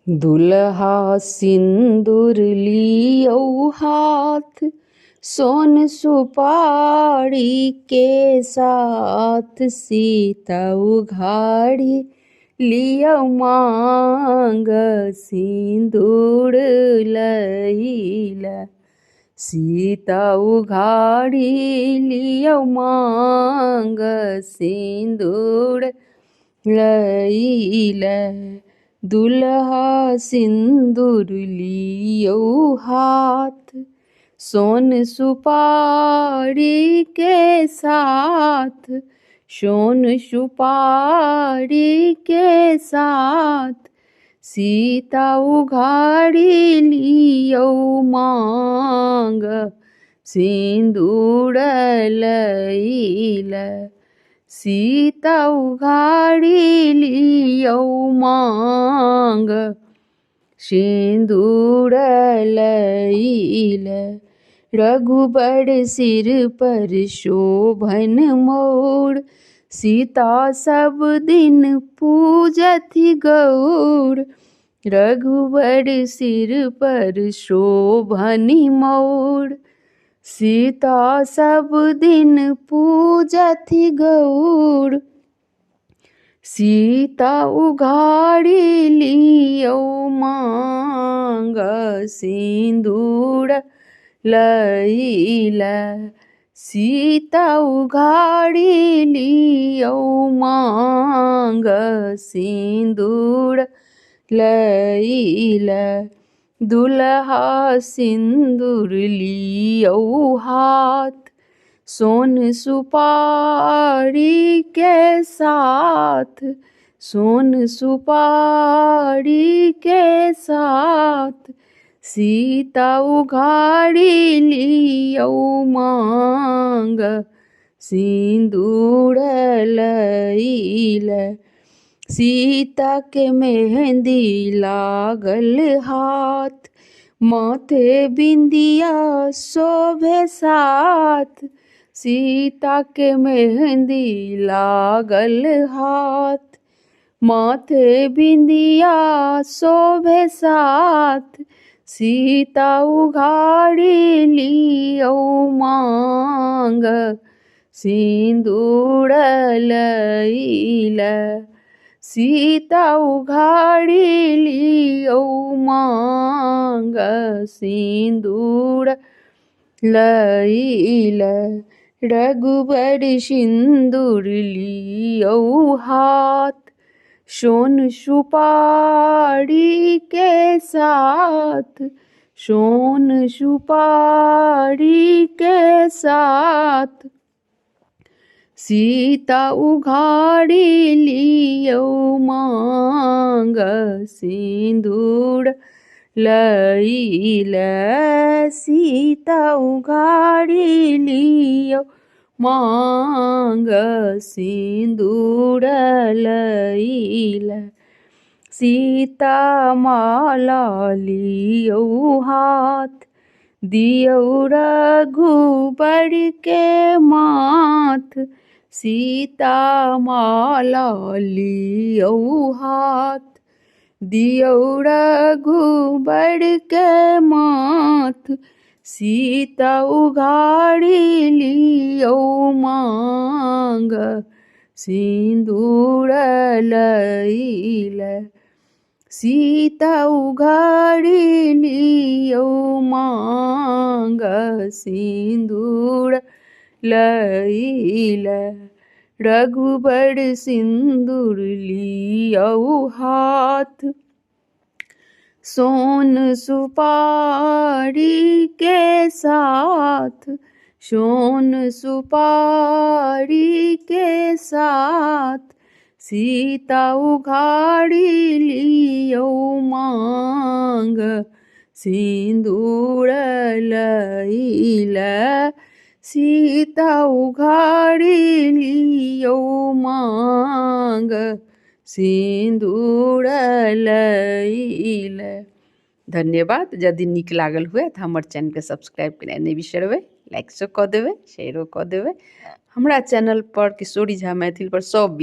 दुल्हा सिंदूर लियो हाथ, सोन सुपारी के साथ, सीता उघाड़ी लियो मांग, सिंदूर लईला। सीता उघाड़ी लियो मांग, सिंदूर लईला। दुल्हा सिंदूर लियो हाथ, सोन सुपारी के साथ, सोन सुपारी के साथ, सीता उघाड़ी लियो मांग, सिंदूर लईला। सीता उघाड़ी लियो मांग, सिंदूर लईला। रघुबर सिर पर शोभन मोर, सीता सब दिन पूजति गौर। रघुबर सिर पर शोभनि मोर, सीता सब दिन पूजति गौर। सीता उघाड़ी लियो मांग, सिंदूर लईला। सीता उघाड़ी लियो मांग, सिंदूर लईला। दुल्हा सिंदूर लियो हाथ, सोन सुपारी के साथ, सोन सुपारी के साथ, सीता उघाड़ी लियो मांग, सिंदूर लईला। सीता के मेहंदी लागल हाथ, माथे बिंदिया शोभे साथ। सीता के मेहंदी लागल हाथ, माथे बिंदिया शोभे साथ, सीता उघाड़ी लियो मांग, सिंदूर लईला। सीता उघाड़ी लियो मांग, सिंदूर लईला। रघुबर सिंदूर लियो हाथ, सोन सुपारी के साथ, सोन सुपारी के साथ, सीता उघाड़ी लियो मांग, सिंदूर लईला। सीता उघाड़ी लियो मांग, सिंदूर लईला। सीता माला लियो हाथ, दियो रघुबर के माथ। सीता माला लियो हाथ, दियो रघुबर के माथ। सीता उघाड़ी लियो मांग, सिंदूर लईला। सीता उघाड़ी लियो मांग, सिंदूर लईला। रघुबर सिंदूर लियो हाथ, सोन सुपारी के साथ, सोन सुपारी के साथ, सीता उघाड़ी लियो मांग, सिंदूर लईला। सीता उघाड़ी लियो मांग, सिंदूर लईला। धन्यवाद। यदि नीक लागल हुए तो हमर चैनल के सब्सक्राइब करनाइ नहीं बिसरबै, लाइक कऽ देबै, शेयरो कऽ देबै। हमरा चैनल पर किशोरी झा मैथिल पर सब